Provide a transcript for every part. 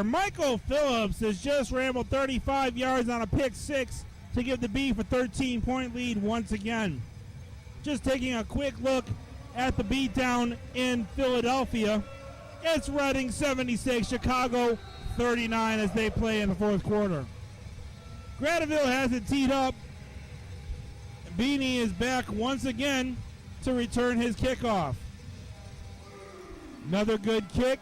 Michael Phillips has just rambled 35 yards on a pick six to give the Beef a 13-point lead once again. Just taking a quick look at the beatdown in Philadelphia. It's Reading 76, Chicago 39 as they play in the fourth quarter. Granville has it teed up. Beanie is back once again to return his kickoff. Another good kick,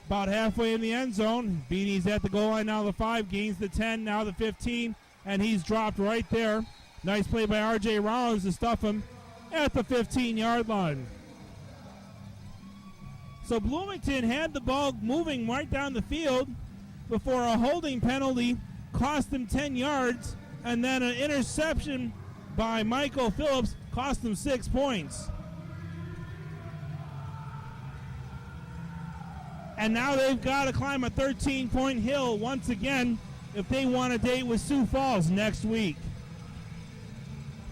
about halfway in the end zone. Beanie's at the goal line now, the 5, gains the 10, now the 15, and he's dropped right there. Nice play by R.J. Rollins to stuff him at the 15-yard line. So Bloomington had the ball moving right down the field before a holding penalty cost them 10 yards, and then an interception by Michael Phillips cost them 6 points. And now they've got to climb a 13-point hill once again if they want a date with Sioux Falls next week.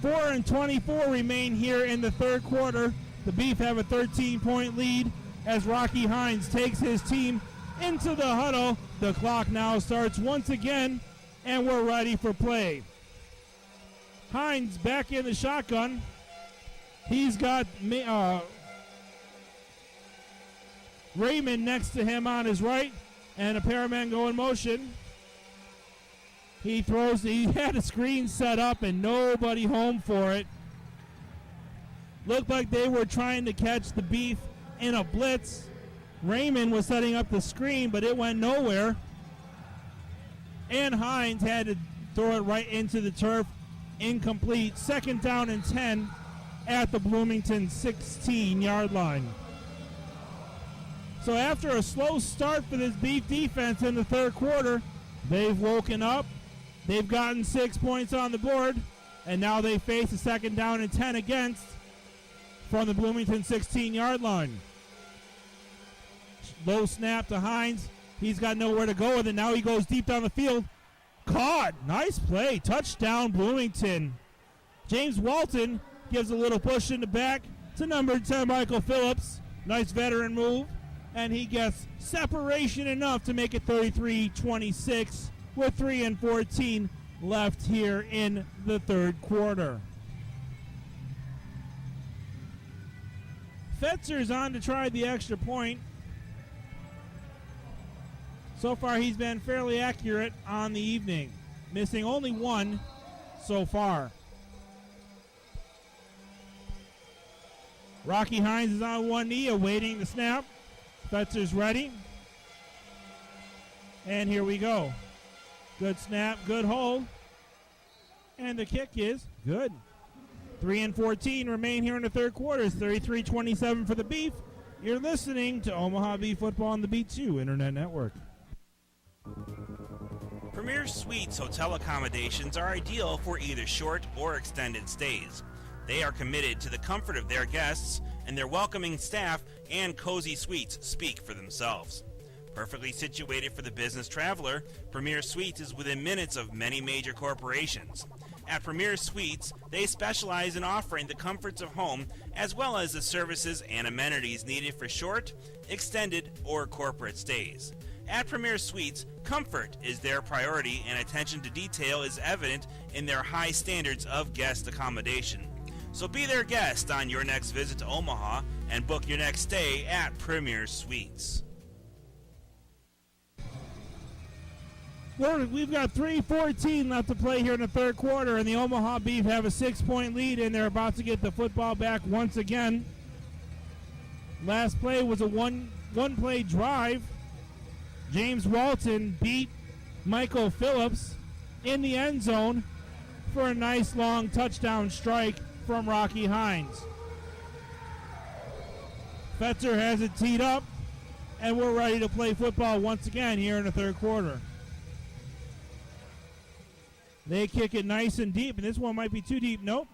4:24 remain here in the third quarter. The Beef have a 13-point lead as Rocky Hines takes his team into the huddle. The clock now starts once again, and we're ready for play. Hines back in the shotgun. He's got Raymond next to him on his right, and a pair of men go in motion. He had a screen set up and nobody home for it. Looked like they were trying to catch the Beef in a blitz. Raymond was setting up the screen, but it went nowhere. And Hines had to throw it right into the turf. Incomplete. 2nd down and 10 at the Bloomington 16-yard line. So after a slow start for this Beef defense in the third quarter, they've woken up. They've gotten 6 points on the board, and now they face a 2nd down and 10 against from the Bloomington 16-yard line. Low snap to Hines. He's got nowhere to go with it. Now he goes deep down the field. Caught. Nice play. Touchdown, Bloomington. James Walton gives a little push in the back to number 10, Michael Phillips. Nice veteran move. And he gets separation enough to make it 33-26 with 3:14 left here in the third quarter. Fetzer's on to try the extra point. So far, he's been fairly accurate on the evening, missing only one so far. Rocky Hines is on one knee, awaiting the snap. Fetzer's ready. And here we go. Good snap, good hold. And the kick is good. 3:14 remain here in the third quarter. It's 33-27 for the Beef. You're listening to Omaha Beef Football on the B2 Internet Network. Premier Suites hotel accommodations are ideal for either short or extended stays. They are committed to the comfort of their guests, and their welcoming staff and cozy suites speak for themselves. Perfectly situated for the business traveler, Premier Suites is within minutes of many major corporations. At Premier Suites, they specialize in offering the comforts of home as well as the services and amenities needed for short, extended, or corporate stays. At Premier Suites, comfort is their priority and attention to detail is evident in their high standards of guest accommodation. So be their guest on your next visit to Omaha and book your next stay at Premier Suites. We've got 3:14 left to play here in the third quarter, and the Omaha Beef have a 6-point lead, and they're about to get the football back once again. Last play was a one-play drive. James Walton beat Michael Phillips in the end zone for a nice long touchdown strike from Rocky Hines. Fetzer has it teed up, and we're ready to play football once again here in the third quarter. They kick it nice and deep, and this one might be too deep. Nope.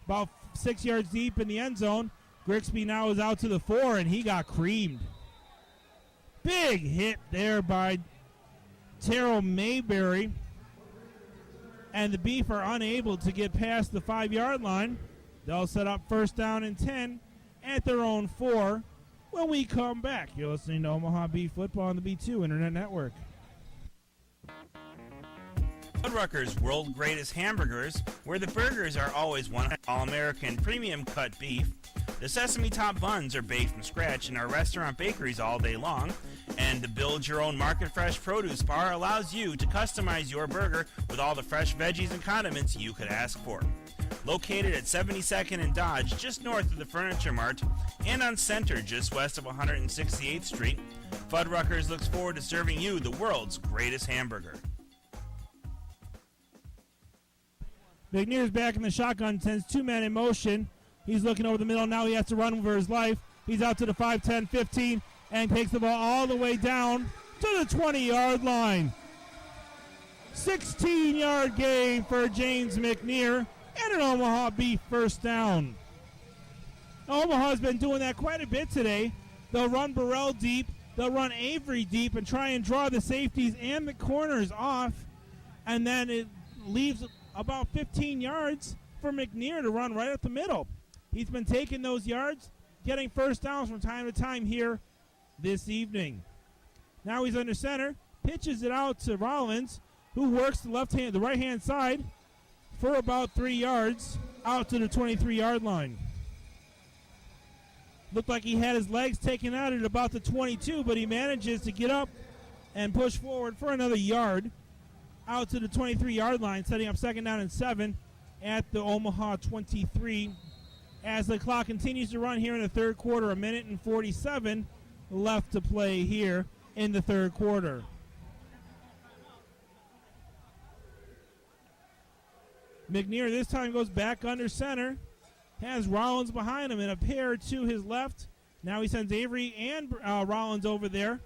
About 6 yards deep in the end zone. Grigsby now is out to the 4, and he got creamed. Big hit there by Terrell Mayberry. And the Beef are unable to get past the 5-yard line. They'll set up 1st down and 10 at their own 4 when we come back. You're listening to Omaha Beef Football on the B2 Internet Network. Fuddruckers World Greatest Hamburgers, where the burgers are always one all-American premium cut beef. The sesame top buns are baked from scratch in our restaurant bakeries all day long, and the Build Your Own Market Fresh Produce Bar allows you to customize your burger with all the fresh veggies and condiments you could ask for. Located at 72nd and Dodge, just north of the Furniture Mart, and on Center, just west of 168th Street, Fuddruckers looks forward to serving you the world's greatest hamburger. McNear's back in the shotgun, sends two men in motion. He's looking over the middle. Now he has to run for his life. He's out to the 5, 10, 15, and takes the ball all the way down to the 20-yard line. 16-yard gain for James McNear, and an Omaha Beef first down. Omaha's been doing that quite a bit today. They'll run Burrell deep. They'll run Avery deep and try and draw the safeties and the corners off, and then it leaves about 15 yards for McNear to run right up the middle. He's been taking those yards, getting first downs from time to time here this evening. Now he's under center, pitches it out to Rollins, who works the right-hand side for about 3 yards out to the 23-yard line. Looked like he had his legs taken out at about the 22, but he manages to get up and push forward for another yard out to the 23-yard line, setting up second down and 7 at the Omaha 23. As the clock continues to run here in the third quarter, 1 minute and 47 left to play here in the third quarter. McNear this time goes back under center, has Rollins behind him and a pair to his left. Now he sends Avery and Rollins over there.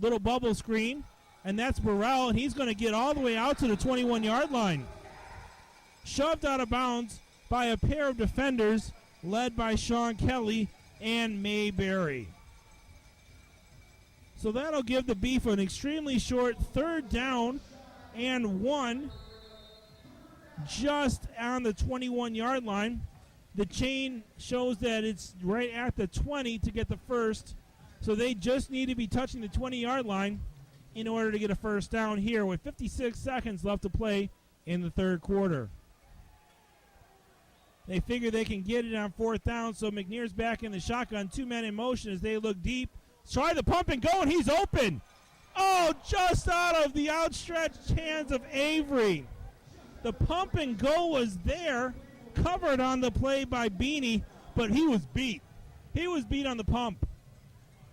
Little bubble screen. And that's Burrell, and he's going to get all the way out to the 21-yard line. Shoved out of bounds by a pair of defenders led by Sean Kelly and Mayberry. So that'll give the Beef an extremely short third down and 1 just on the 21-yard line. The chain shows that it's right at the 20 to get the first, so they just need to be touching the 20-yard line in order to get a first down here with 56 seconds left to play in the third quarter. They figure they can get it on fourth down, so McNear's back in the shotgun. 2 men in motion as they look deep. Try the pump and go, and he's open. Oh, just out of the outstretched hands of Avery. The pump and go was there, covered on the play by Beanie, but he was beat. He was beat on the pump.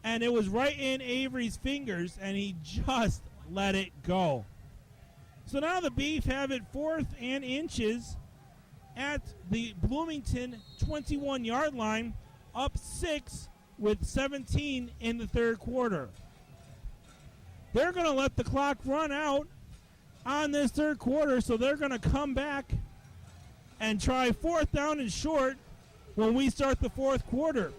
And it was right in Avery's fingers, and he just let it go. So now the Beef have it 4th and inches at the Bloomington 21-yard line, up 6 with 17 in the third quarter. They're going to let the clock run out on this third quarter, so they're going to come back and try fourth down and short when we start the fourth quarter.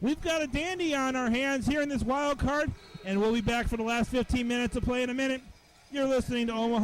We've got a dandy on our hands here in this wild card, and we'll be back for the last 15 minutes of play in a minute. You're listening to Omaha